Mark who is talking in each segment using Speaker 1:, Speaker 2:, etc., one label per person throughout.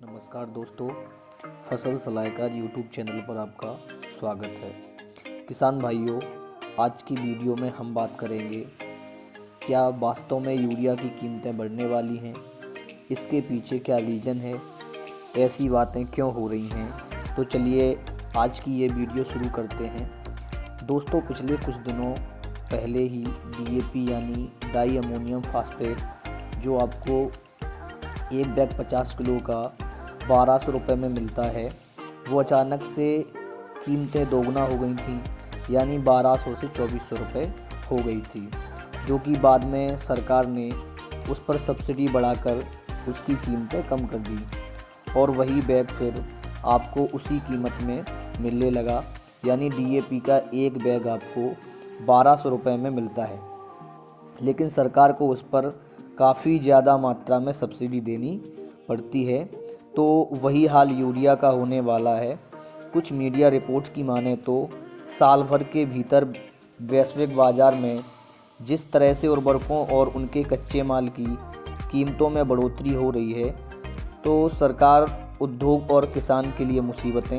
Speaker 1: नमस्कार दोस्तों, फसल सलाहकार यूट्यूब चैनल पर आपका स्वागत है। किसान भाइयों, आज की वीडियो में हम बात करेंगे क्या वास्तव में यूरिया की कीमतें बढ़ने वाली हैं, इसके पीछे क्या रीज़न है, ऐसी बातें क्यों हो रही हैं। तो चलिए आज की ये वीडियो शुरू करते हैं। दोस्तों, पिछले कुछ दिनों पहले ही DAP यानी डाई अमोनियम फास्फेट जो आपको एक बैग 50 किलो का 1200 रुपये में मिलता है, वो अचानक से कीमतें दोगुना हो गई थी, यानी 1200 से 2400 रुपये हो गई थी, जो कि बाद में सरकार ने उस पर सब्सिडी बढ़ाकर उसकी कीमतें कम कर दी और वही बैग फिर आपको उसी कीमत में मिलने लगा, यानी DAP का एक बैग आपको 1200 रुपये में मिलता है। लेकिन सरकार को उस पर काफ़ी ज़्यादा मात्रा में सब्सिडी देनी पड़ती है। तो वही हाल यूरिया का होने वाला है। कुछ मीडिया रिपोर्ट्स की माने तो साल भर के भीतर वैश्विक बाज़ार में जिस तरह से उर्वरकों और उनके कच्चे माल की कीमतों में बढ़ोतरी हो रही है, तो सरकार उद्योग और किसान के लिए मुसीबतें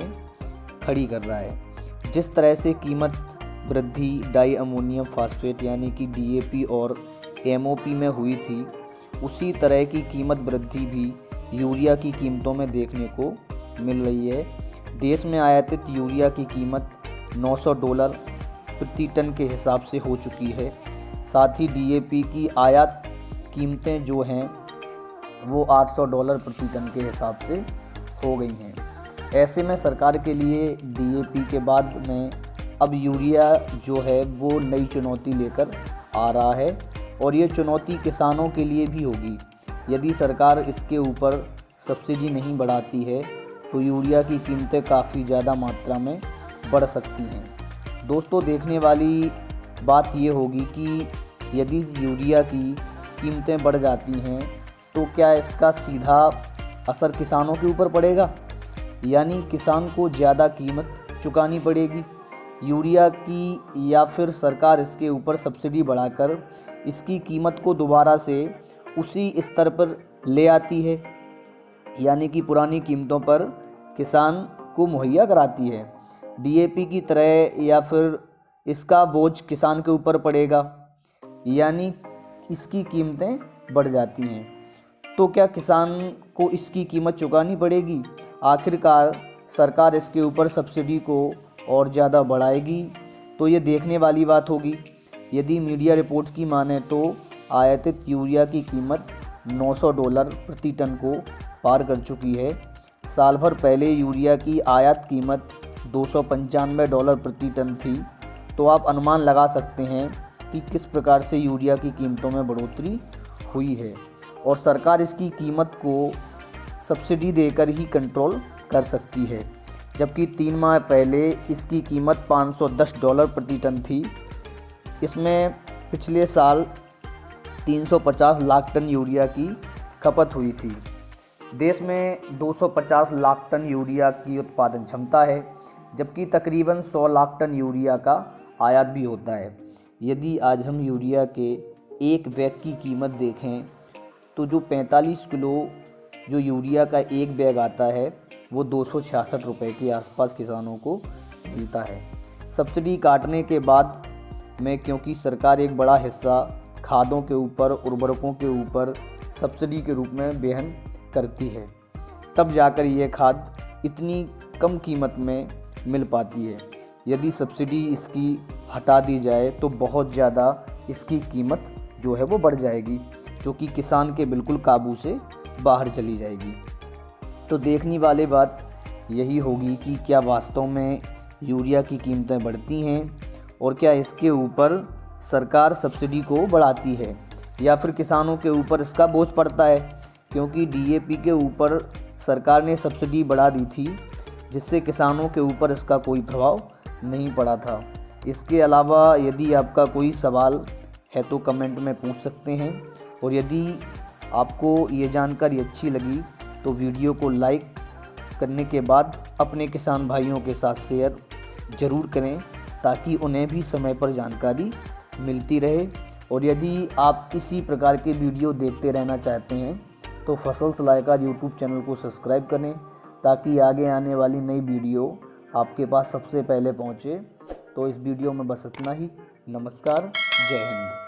Speaker 1: खड़ी कर रहा है। जिस तरह से कीमत वृद्धि डाई अमोनियम फास्फेट यानी कि DAP और MOP में हुई थी, उसी तरह की कीमत वृद्धि भी यूरिया की कीमतों में देखने को मिल रही है। देश में आयातित यूरिया की कीमत $900 प्रति टन के हिसाब से हो चुकी है। साथ ही DAP की आयात कीमतें जो हैं वो $800 प्रति टन के हिसाब से हो गई हैं। ऐसे में सरकार के लिए DAP के बाद में अब यूरिया जो है वो नई चुनौती लेकर आ रहा है, और ये चुनौती किसानों के लिए भी होगी। यदि सरकार इसके ऊपर सब्सिडी नहीं बढ़ाती है तो यूरिया की कीमतें काफ़ी ज़्यादा मात्रा में बढ़ सकती हैं। दोस्तों, देखने वाली बात ये होगी कि यदि यूरिया की कीमतें बढ़ जाती हैं तो क्या इसका सीधा असर किसानों के ऊपर पड़ेगा, यानी किसान को ज़्यादा कीमत चुकानी पड़ेगी यूरिया की, या फिर सरकार इसके ऊपर सब्सिडी बढ़ाकर इसकी कीमत को दोबारा से उसी स्तर पर ले आती है, यानी कि पुरानी कीमतों पर किसान को मुहैया कराती है DAP की तरह, या फिर इसका बोझ किसान के ऊपर पड़ेगा, यानी इसकी कीमतें बढ़ जाती हैं। तो क्या किसान को इसकी कीमत चुकानी पड़ेगी? आखिरकार सरकार इसके ऊपर सब्सिडी को और ज़्यादा बढ़ाएगी, तो ये देखने वाली बात होगी। यदि मीडिया रिपोर्ट्स की माने तो आयातित यूरिया की कीमत $900 प्रति टन को पार कर चुकी है। साल भर पहले यूरिया की आयात कीमत $295 प्रति टन थी। तो आप अनुमान लगा सकते हैं कि किस प्रकार से यूरिया की कीमतों में बढ़ोतरी हुई है, और सरकार इसकी कीमत को सब्सिडी देकर ही कंट्रोल कर सकती है। जबकि 3 माह पहले इसकी कीमत $510 प्रति टन थी। इसमें पिछले साल 350 लाख टन यूरिया की खपत हुई थी। देश में 250 लाख टन यूरिया की उत्पादन क्षमता है, जबकि तकरीबन 100 लाख टन यूरिया का आयात भी होता है। यदि आज हम यूरिया के एक बैग की कीमत देखें तो जो 45 किलो जो यूरिया का एक बैग आता है वो 266 रुपये के आसपास किसानों को मिलता है। सब्सिडी काटने के बाद में, क्योंकि सरकार एक बड़ा हिस्सा खादों के ऊपर, उर्वरकों के ऊपर सब्सिडी के रूप में वहन करती है, तब जाकर ये खाद इतनी कम कीमत में मिल पाती है। यदि सब्सिडी इसकी हटा दी जाए तो बहुत ज़्यादा इसकी कीमत जो है वो बढ़ जाएगी, जो कि किसान के बिल्कुल काबू से बाहर चली जाएगी। तो देखने वाली बात यही होगी कि क्या वास्तव में यूरिया की कीमतें बढ़ती हैं, और क्या इसके ऊपर सरकार सब्सिडी को बढ़ाती है, या फिर किसानों के ऊपर इसका बोझ पड़ता है। क्योंकि DAP के ऊपर सरकार ने सब्सिडी बढ़ा दी थी, जिससे किसानों के ऊपर इसका कोई प्रभाव नहीं पड़ा था। इसके अलावा यदि आपका कोई सवाल है तो कमेंट में पूछ सकते हैं, और यदि आपको ये जानकारी अच्छी लगी तो वीडियो को लाइक करने के बाद अपने किसान भाइयों के साथ शेयर ज़रूर करें, ताकि उन्हें भी समय पर जानकारी मिलती रहे। और यदि आप इसी प्रकार के वीडियो देखते रहना चाहते हैं तो फसल सलाहकार यूट्यूब चैनल को सब्सक्राइब करें ताकि आगे आने वाली नई वीडियो आपके पास सबसे पहले पहुंचे। तो इस वीडियो में बस इतना ही। नमस्कार, जय हिंद।